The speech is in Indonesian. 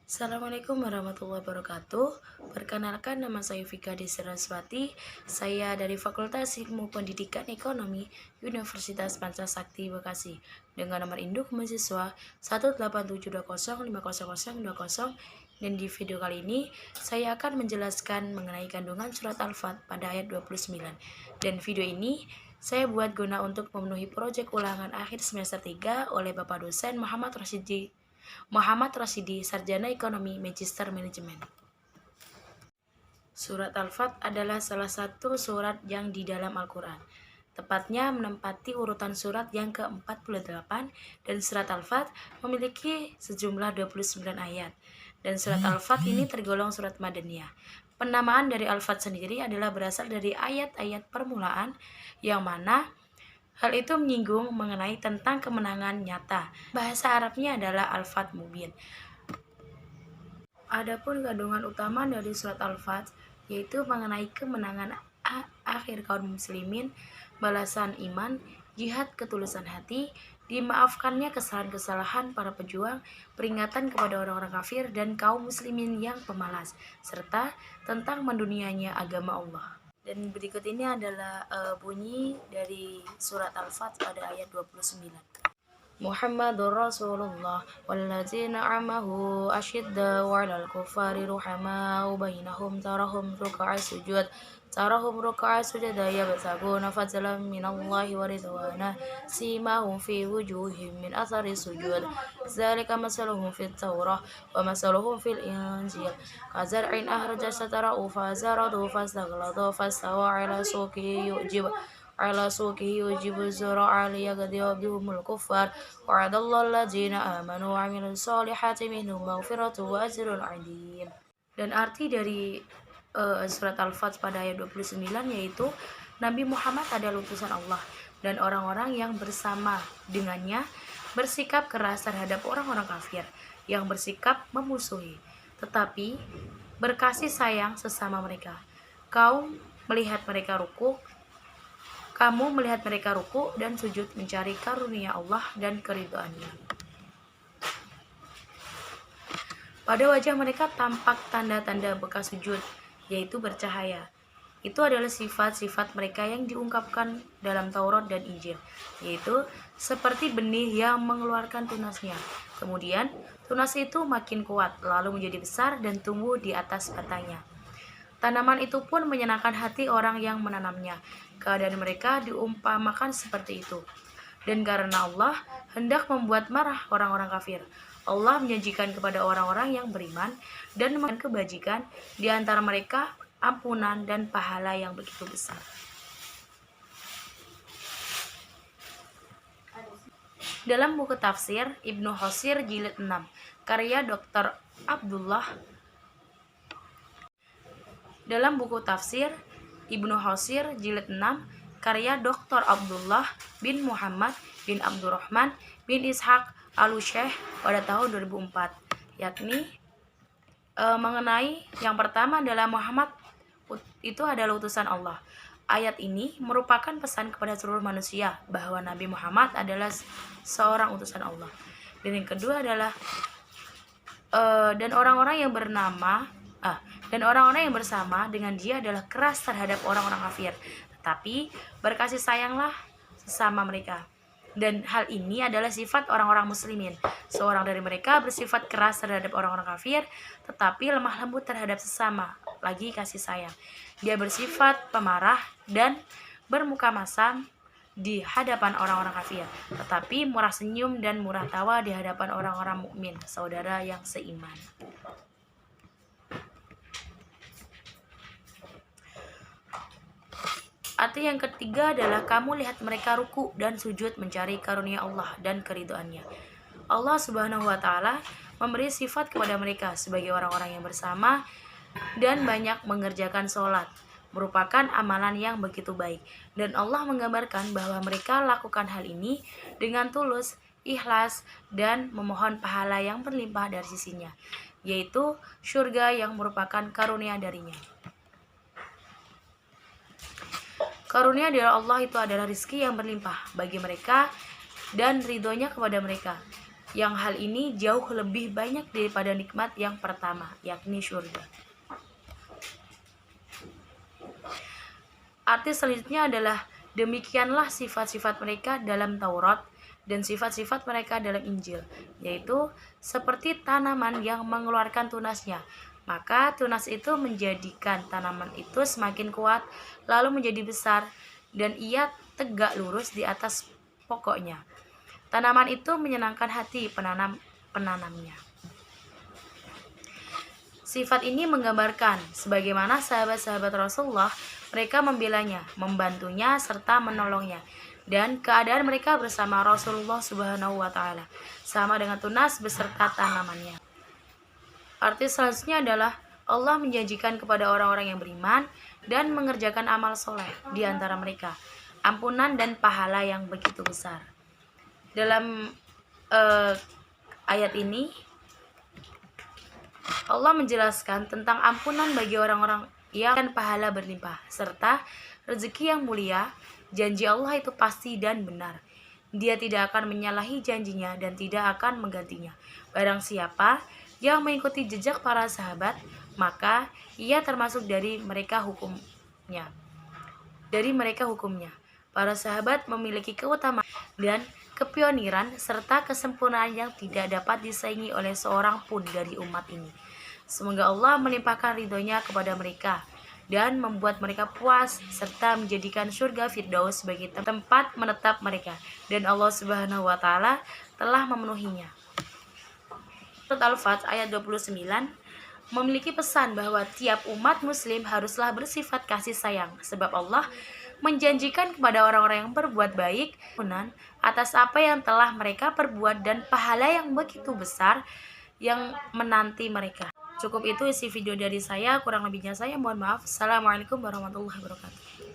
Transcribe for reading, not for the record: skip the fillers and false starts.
Assalamualaikum warahmatullahi wabarakatuh. Perkenalkan, nama saya Vika Desiraswati. Saya dari Fakultas Ilmu Pendidikan Ekonomi Universitas Pancasakti Bekasi dengan nomor induk mahasiswa 18720500020. Dan di video kali ini saya akan menjelaskan mengenai kandungan surat Al-Fat pada ayat 29. Dan video ini saya buat guna untuk memenuhi proyek ulangan akhir semester 3 oleh Bapak dosen Muhammad Rasidi, Sarjana Ekonomi Magister Manajemen. Surat Al-Fat adalah salah satu surat yang di dalam Al-Quran. Tepatnya menempati urutan surat yang ke-48, dan surat Al-Fat memiliki sejumlah 29 ayat. Dan surat Al-Fat ini tergolong surat Madaniyah. Penamaan dari Al-Fat sendiri adalah berasal dari ayat-ayat permulaan yang mana hal itu menyinggung mengenai tentang kemenangan nyata. Bahasa Arabnya adalah Al-Fat Mubin. Adapun kandungan utama dari surat Al-Fat yaitu mengenai kemenangan akhir kaum muslimin, balasan iman, jihad ketulusan hati, dimaafkannya kesalahan-kesalahan para pejuang, peringatan kepada orang-orang kafir dan kaum muslimin yang pemalas, serta tentang mendunianya agama Allah. Dan berikut ini adalah bunyi dari surat Al-Fat pada ayat 29. Muhammadur Rasulullah walladzina amahu ashidda wa'alal kuffari ruhamau bainahum tarahum ruk'a sujud yabtaguna fadlan minallahi wa ridwana simahum fi wujuhihim min athari sujud zalika masaluhum fit taurah wa masaluhum fil injil kazar'in ahraja shatarahu fazaradu fastaghladu fastawa ala suqihi yujibu zura'a liyaghdhiya bihumul kuffar wa'adallahu alladzina amanu wa 'amilus solihati minhum maghfiratu wa ajrun 'azim. Dan arti dari surat Al-Fat pada ayat 29 yaitu Nabi Muhammad adalah utusan Allah dan orang-orang yang bersama dengannya bersikap keras terhadap orang-orang kafir yang bersikap memusuhi, tetapi berkasih sayang sesama mereka. Kamu melihat mereka ruku dan sujud mencari karunia Allah dan keridhaannya. Pada wajah mereka tampak tanda-tanda bekas sujud, yaitu bercahaya. Itu adalah sifat-sifat mereka yang diungkapkan dalam Taurat dan Injil, yaitu seperti benih yang mengeluarkan tunasnya. Kemudian tunas itu makin kuat, lalu menjadi besar dan tumbuh di atas batangnya. Tanaman itu pun menyenangkan hati orang yang menanamnya. Keadaan mereka diumpamakan seperti itu. Dan karena Allah hendak membuat marah orang-orang kafir, Allah menjanjikan kepada orang-orang yang beriman dan memberikan kebajikan di antara mereka ampunan dan pahala yang begitu besar. Dalam buku tafsir Ibnu Katsir jilid 6 karya Dr. Abdullah Dalam buku tafsir Ibnu Katsir jilid 6 karya Dr. Abdullah bin Muhammad bin Abdurrahman bin Ishaq Al-Syekh pada tahun 2004, yakni mengenai yang pertama adalah Muhammad itu adalah utusan Allah. Ayat ini merupakan pesan kepada seluruh manusia bahwa Nabi Muhammad adalah seorang utusan Allah. Dan yang kedua adalah dan orang-orang yang bersama dengan dia adalah keras terhadap orang-orang kafir, tetapi berkasih sayanglah sesama mereka. Dan hal ini adalah sifat orang-orang muslimin. Seorang dari mereka bersifat keras terhadap orang-orang kafir, tetapi lemah lembut terhadap sesama, lagi kasih sayang. Dia bersifat pemarah dan bermuka masam di hadapan orang-orang kafir, tetapi murah senyum dan murah tawa di hadapan orang-orang mukmin, saudara yang seiman. Arti yang ketiga adalah kamu lihat mereka ruku dan sujud mencari karunia Allah dan keridhaannya. Allah Subhanahu wa taala memberi sifat kepada mereka sebagai orang-orang yang bersama dan banyak mengerjakan sholat, merupakan amalan yang begitu baik. Dan Allah menggambarkan bahwa mereka lakukan hal ini dengan tulus, ikhlas, dan memohon pahala yang berlimpah dari sisinya, yaitu surga yang merupakan karunia darinya. Karunia dari Allah itu adalah rizki yang berlimpah bagi mereka dan ridhonya kepada mereka, yang hal ini jauh lebih banyak daripada nikmat yang pertama, yakni surga. Arti selanjutnya adalah demikianlah sifat-sifat mereka dalam Taurat dan sifat-sifat mereka dalam Injil, yaitu seperti tanaman yang mengeluarkan tunasnya. Maka tunas itu menjadikan tanaman itu semakin kuat, lalu menjadi besar, dan ia tegak lurus di atas pokoknya. Tanaman itu menyenangkan hati penanamnya. Sifat ini menggambarkan sebagaimana sahabat-sahabat Rasulullah, mereka membelanya, membantunya, serta menolongnya. Dan keadaan mereka bersama Rasulullah Subhanahu wa Ta'ala sama dengan tunas beserta tanamannya. Arti selanjutnya adalah Allah menjanjikan kepada orang-orang yang beriman dan mengerjakan amal soleh di antara mereka ampunan dan pahala yang begitu besar. Dalam ayat ini Allah menjelaskan tentang ampunan bagi orang-orang yang pahala berlimpah serta rezeki yang mulia. Janji Allah itu pasti dan benar. Dia tidak akan menyalahi janjinya dan tidak akan menggantinya. Barang siapa yang mengikuti jejak para sahabat, maka ia termasuk dari mereka hukumnya. Para sahabat memiliki keutamaan dan kepioniran serta kesempurnaan yang tidak dapat disaingi oleh seorang pun dari umat ini. Semoga Allah melimpahkan ridhonya kepada mereka dan membuat mereka puas serta menjadikan surga Firdaus sebagai tempat menetap mereka, dan Allah Subhanahu wa Ta'ala telah memenuhinya. Surat Al-Fat ayat 29 memiliki pesan bahwa tiap umat muslim haruslah bersifat kasih sayang, sebab Allah menjanjikan kepada orang-orang yang berbuat baik atas apa yang telah mereka perbuat dan pahala yang begitu besar yang menanti mereka. Cukup itu isi video dari saya, kurang lebihnya saya mohon maaf. Assalamualaikum warahmatullahi wabarakatuh.